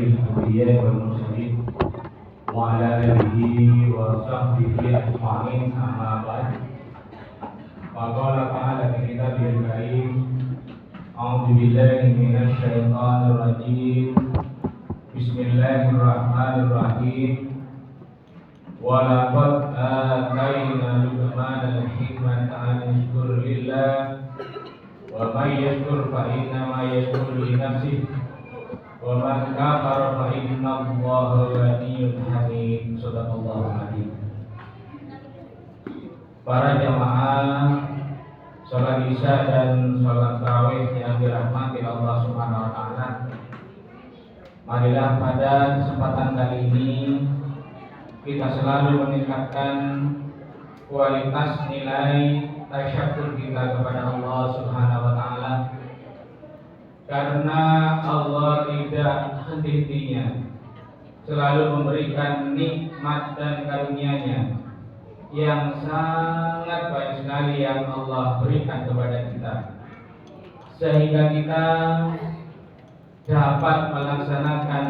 الأنبياء والمرسلين وعلى آله وصحبه أجمعين أما بعد فقال تعالى في كتابه الكريم أعوذ بالله من الشيطان الرجيم بسم الله الرحمن الرحيم ولقد آتينا لقمان الحكمة أن يشكر لله ومن يشكر فإنما يشكر لنفسه ومن كفر فإن الله غني حميد. Sadaqallahul Azim. Para jamaah salat Isya dan salat tarawih yang dirahmati Allah Subhanahu wa taala. Marilah pada kesempatan kali ini kita selalu meningkatkan kualitas nilai tasyakur kita kepada Allah Subhanahu wa taala. Karena Allah tidak henti-hentinya selalu memberikan nikmat dan karunia-Nya yang sangat banyak sekali yang Allah berikan kepada kita, sehingga kita dapat melaksanakan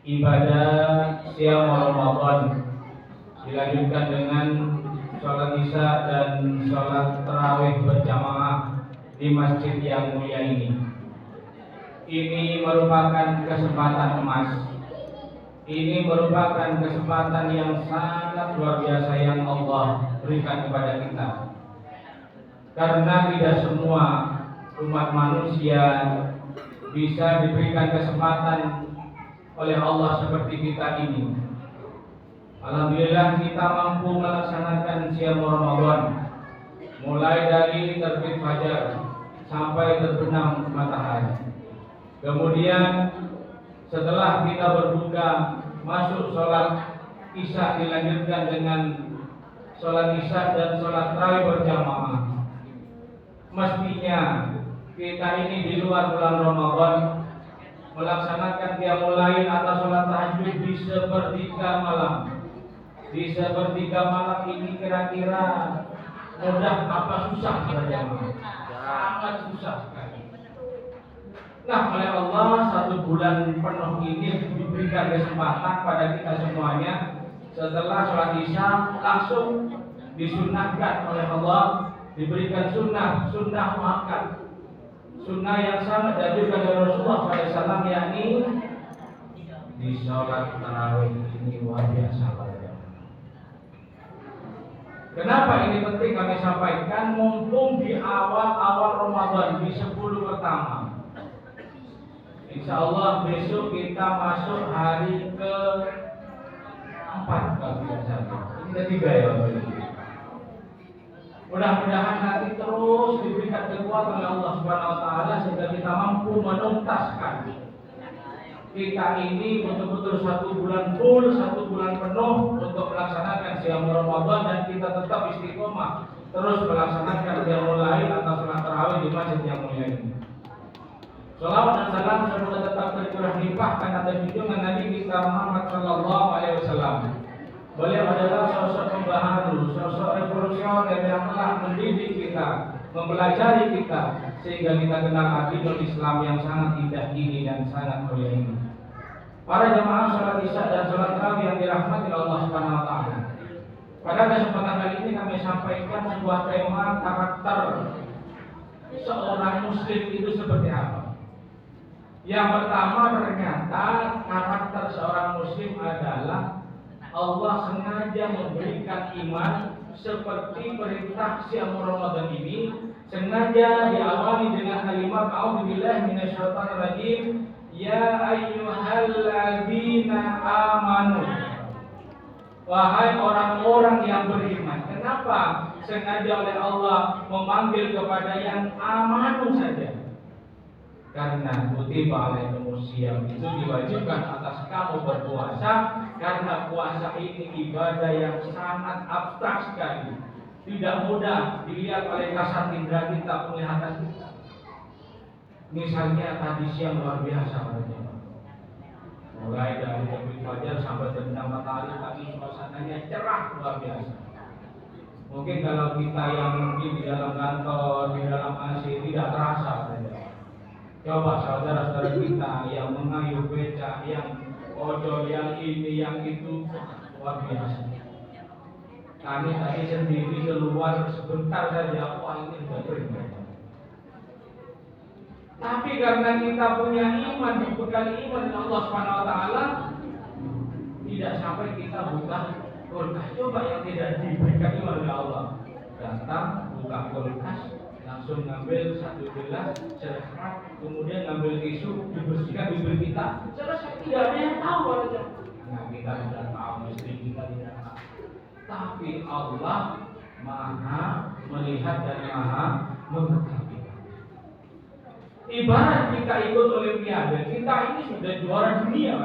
ibadah siam Ramadan dilanjutkan dengan sholat Isya dan sholat tarawih berjamaah di masjid yang mulia ini. Ini merupakan kesempatan emas. Ini merupakan kesempatan yang sangat luar biasa yang Allah berikan kepada kita. Karena tidak semua umat manusia bisa diberikan kesempatan oleh Allah seperti kita ini. Alhamdulillah kita mampu melaksanakan siam Ramadan mulai dari terbit fajar sampai terbenam matahari. Kemudian setelah kita berbuka masuk sholat Isya dilanjutkan dengan sholat Isya dan sholat tarawih berjamaah. Mestinya kita ini di luar bulan Ramadan melaksanakan qiyamul lail atau sholat tahajud di sepertiga malam. Di sepertiga malam ini kira-kira mudah apa susah berjamaah? Sangat susah sekali. Nah, oleh Allah 1 bulan penuh ini diberikan kesempatan pada kita semuanya. Setelah sholat Isya langsung disunahkan oleh Allah, diberikan sunnah makan, sunnah yang sangat dianjurkan oleh Rasulullah SAW, yakni di sholat tarawih ini luar biasa. Kenapa ini penting kami sampaikan? Mumpung di awal Ramadan di 10 pertama. Insya Allah besok kita masuk hari ke-4 kalau tidak salah. Ini ketiga ya Bapak Ibu. Mudah-mudahan nanti terus diberikan kekuatan oleh Allah Subhanahu wa taala sehingga kita mampu menuntaskan kita ini betul-betul 1 bulan full, 1 bulan penuh untuk melaksanakan siam Ramadan, dan kita tetap istiqomah terus melaksanakan qiyamul lail atau salat tarawih di masjid yang mulia ini. Salawat dan salam semoga tetap tercurah limpahkan atas junjungan Nabi kita Muhammad sallallahu alaihi wasallam. Beliau adalah sosok pembaharu, sosok revolusioner yang telah mendidik kita, mempelajari kita sehingga kita kenal agama Islam yang sangat indah ini dan sangat mulia ini. Para jemaah salat Isya dan salat tarawih yang dirahmati Allah Subhanahu wa taala. Pada kesempatan kali ini kami sampaikan sebuah tema karakter seorang muslim itu seperti apa. Yang pertama, ternyata karakter seorang muslim adalah Allah sengaja memberikan iman seperti perintah siam Ramadan ini sengaja diawali dengan kalimat a'udzubillahi minasyaitonir rajim, ya ayyuhalladzina amanu. Wahai orang-orang yang beriman. Kenapa sengaja oleh Allah memanggil kepada yang amanu saja? Karena kutiba alaikumus syiyam itu diwajibkan atas kamu berpuasa, karena puasa ini ibadah yang sangat abstrak sekali, tidak mudah dilihat oleh kasat indera kita, penglihatan kita. Misalnya tadi siang luar biasa mulai dari terbit fajar sampai terbenam matahari, tadi suasananya cerah luar biasa. Mungkin kalau kita yang mungkin di dalam kantor, di dalam AC tidak terasa saja. Coba saudara-saudara kita yang mengayuh beca, yang ojol, yang ini, yang itu, luar biasa. Kami tadi sendiri keluar sebentar saja, wah ini sudah kering. Tapi karena kita punya iman, dibekali iman dengan Allah Subhanahu Wa Taala, tidak sampai kita buka kulkas. Coba yang tidak diberikan iman oleh Allah, datang buka kulkas, langsung ngambil satu gelas, selesai, kemudian ngambil tisu, dibersihkan bibir kita. Selesai, tidak ada yang tahu aja. Nah, kita tidak tahu, istri kita tidak tahu. Tapi Allah Maha melihat dan Maha mengetahui. Ibarat kita ikut Olimpiade, kita ini sudah juara dunia,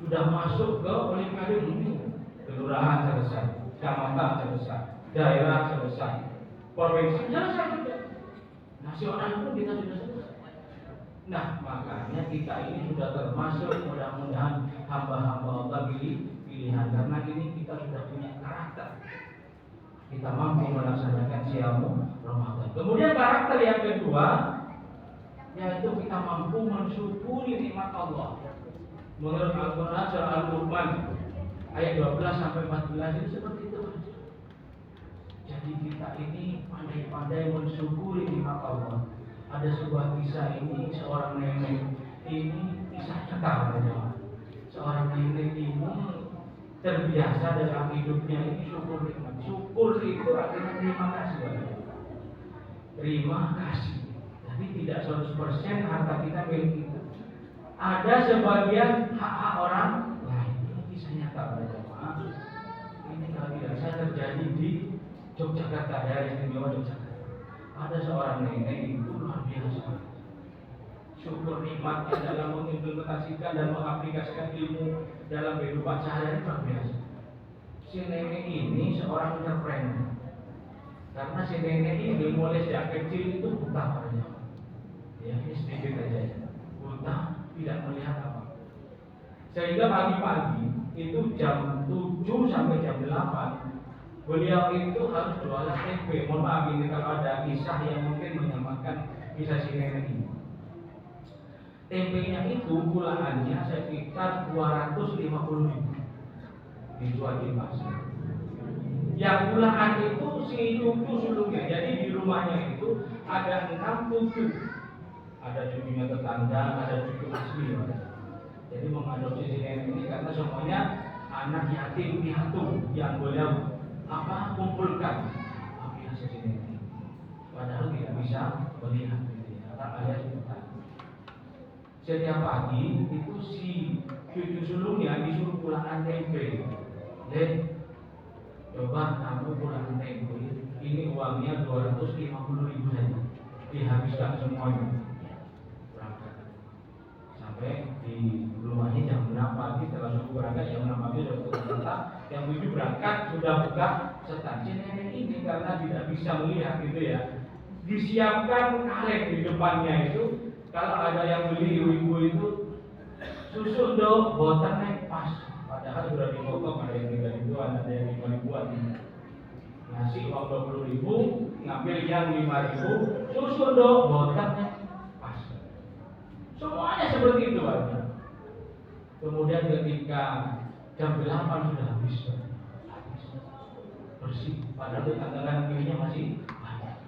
sudah masuk ke Olimpiade dunia. Kelurahan selesai, kecamatan selesai, daerah selesai, provinsi selesai juga. Nasional pun kita sudah selesai. Nah, makanya kita ini sudah termasuk, mudah-mudahan hamba-hamba Allah pilihan, karena ini kita sudah punya karakter. Kita mampu melaksanakan siamu Ramadan. Kemudian karakter yang kedua, yaitu kita mampu mensyukuri nikmat Allah. Menurut Al-Quran surah Al-Luqman ayat 12 sampai 14 itu seperti itu. Jadi kita ini pandai-pandai mensyukuri nikmat Allah. Ada sebuah kisah ini, seorang nenek ini kisahnya tahu. Seorang nenek ini terbiasa dalam hidupnya ini syukur nikmat. Syukur itu artinya terima kasih. Terima kasih. Jadi tidak 100% harta kita milik kita. Ada sebagian hak orang lain. Ini kisah nyata pada jemaah. Ini kalau tidak saya terjadi di Yogyakarta, daerah istimewa Yogyakarta. Ada seorang nenek itu luar biasa. Syukur nikmatnya dalam mengimplementasikan dan mengaplikasikan ilmu dalam kehidupan sehari-hari luar biasa. Si nenek ini seorang entrepreneur. Karena si nenek ini mulai sejak kecil itu buta padanya. Ya, ini sedikit aja ya. Buta, tidak melihat apa. Sehingga pagi-pagi itu jam 7 sampai jam 8 beliau itu harus jualan tempe. Mohon maaf ini kalau ada kisah yang mungkin menyamakan kisah si nenek ini. Tempenya itu gulaannya sekitar 250.000 dijual di pasar. Yang gulaan itu si cucu sulungnya. Jadi di rumahnya itu ada 6 cucu. Ada cucunya tetangga, ada cucu asli. Jadi mengadopsi si nenek ini karena semuanya anak yatim piatu yang beliau kumpulkan. Biasa si nenek. Padahal tidak bisa melihat. Kata ayah sebentar. Setiap pagi itu si cucu sulungnya disuruh pulangan tempe. Dek, coba kamu pulangan tempe. Ini uangnya 250.000 saja. Dihabiskan semuanya. Sampai di rumahnya jam 6 pagi setelah subuh berangkat jam 6 pagi sudah berangkat, yang 7 berangkat sudah buka stand. Nenek ini karena tidak bisa melihat gitu ya, disiapkan kaleng di depannya itu. Kalau ada yang beli ibu-ibu itu susu dong, botannya pas. Padahal sudah dipotong, ada yang 3.000-an, ada yang 5.000-an. Ngasih uang 20.000, ngambil yang 5.000, susu dong, botannya pas. Semuanya seperti itu aja. Kemudian ketika jam 8 sudah habis bersih, padahal tantangan kirinya masih banyak.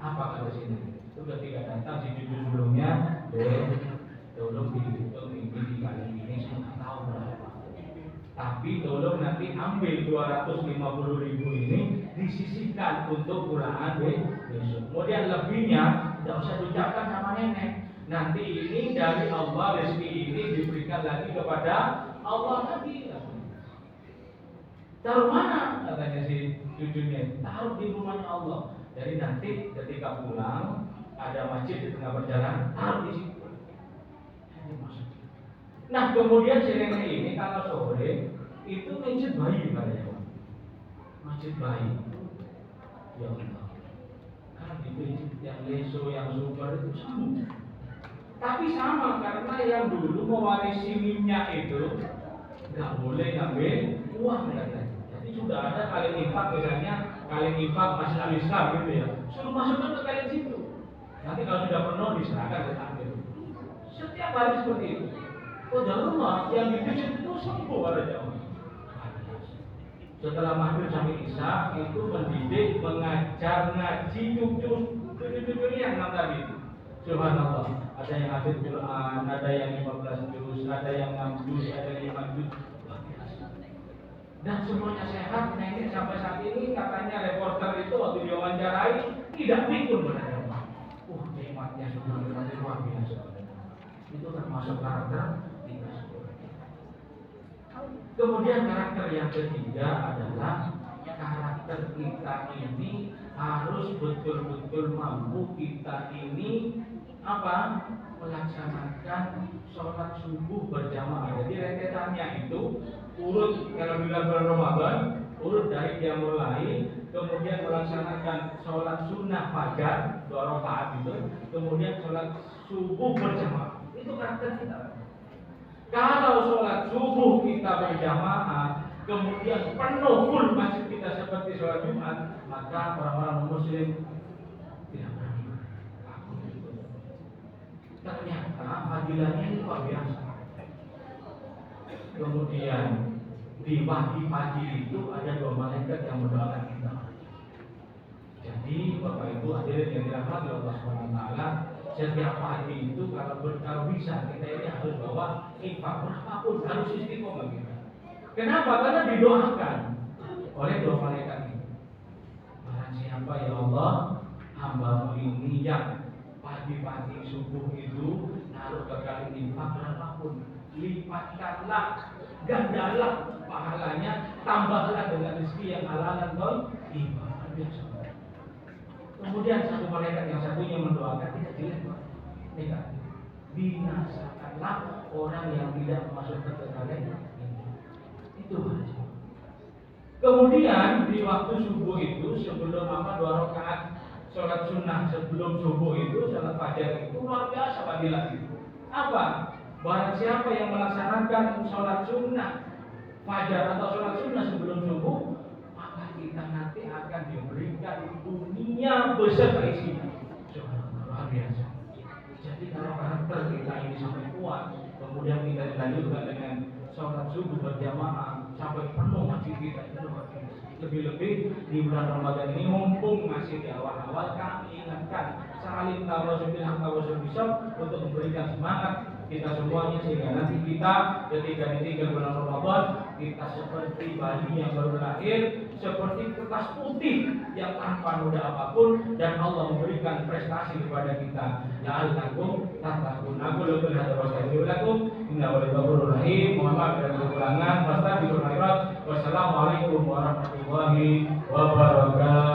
Apa kata sini? Itu ketika datang si cucu sebelumnya, tolong dihitung ini dikali ini saya nggak tahu berapa. Tapi tolong nanti ambil 250.000 ini disisihkan untuk pulangan besok. Kemudian lebihnya tidak usah diucapkan sama nenek. Nanti ini dari Allah, rezeki ini diberikan lagi kepada Allah lagi. Taruh mana? Katanya si cucunya. Taruh di rumahnya Allah. Jadi nanti ketika pulang ada masjid di tengah perjalanan, taruh di situ. Nah kemudian si nenek ini kalau sore itu masjid bayi katanya. Masjid bayi. Ya Allah. Kan di masjid yang leso, yang super itu sama. Tapi sama karena yang dulu mewarisi minyak itu nggak boleh ngambil uang katanya. Jadi sudah ada kaleng infak misalnya, kaleng infak Masjid Al-Islam gitu ya. Suruh masukkan ke kaleng situ. Nanti kalau sudah penuh semua diserahkan ke takdir. Setiap hari seperti itu. Qadarullah yang dibikin itu sembuh pada jamaah. Setelah maghrib sampai isya itu mendidik, mengajar, ngaji cucu-cucu yang 6 tadi itu. Subhanallah, ada yang hafid Quran, ada yang 15 juz, ada yang 6 juz, ada yang 5 juz. Dan semuanya sehat. Nenek sampai saat ini katanya reporter itu waktu diwawancarai tidak pikun pada jamaah. Nikmatnya sudah luar biasa. Itu termasuk karakter kita. Kemudian karakter yang ketiga adalah karakter kita ini harus betul-betul mampu kita ini melaksanakan sholat subuh berjamaah. Jadi rentetannya itu urut kalau bilang bulan Ramadan, urut dari dia mulai, kemudian melaksanakan sholat sunnah fajar 2 rakaat itu, kemudian sholat subuh berjamaah. Itu karakter kita. Kalau sholat subuh kita berjamaah, kemudian penuh full masjid kita seperti sholat Jumat, maka orang-orang Muslim tidak berani. Ternyata fadilahnya ini luar biasa. Kemudian di pagi-pagi itu ada 2 malaikat yang mendoakan kita. Jadi Bapak Ibu hadirin yang dirahmati Allah SWT, setiap pagi itu kalau bisa kita ini harus bawa infak berapapun, harus istiqomah kita. Kenapa? Karena didoakan oleh 2 malaikat ini. Barang siapa ya Allah, hamba-Mu ini yang pagi-pagi subuh itu naruh bekal infak berapapun, lipatkanlah, gandalah pahalanya, tambahlah dengan rezeki yang halal dan thayyibah. Kemudian satu malaikat yang satunya mendoakan tidak jelek, negatif. Binasakanlah orang yang tidak masuk ke kekalahan. Itu. Kemudian di waktu subuh itu sebelum 2 rakaat sholat sunnah sebelum subuh itu sholat fajar itu luar biasa fadilah itu. Apa? Barang siapa yang melaksanakan sholat sunnah fajar atau sholat sunnah sebelum subuh, maka kita nanti akan diberikan dunia beserta isinya. Luar biasa. Jadi kalau karakter kita ini sampai kuat, kemudian kita dilanjutkan dengan sholat subuh berjamaah sampai penuh masjid kita, itu luar biasa. Lebih-lebih di bulan Ramadan ini mumpung masih di awal-awal, kami ingatkan saling tawasul bil haq tawasul bisabr untuk memberikan semangat kita semuanya sehingga nanti kita ketika ditinggal bulan Ramadan kita seperti bayi yang baru lahir, seperti kertas putih yang tanpa noda apapun, dan Allah memberikan prestasi kepada kita. La'allakum tattaqun. Aku lebih hadza wa sallallahu inna walillahul rahim. Mohon maaf dari kekurangan. Wassalamualaikum warahmatullahi wabarakatuh.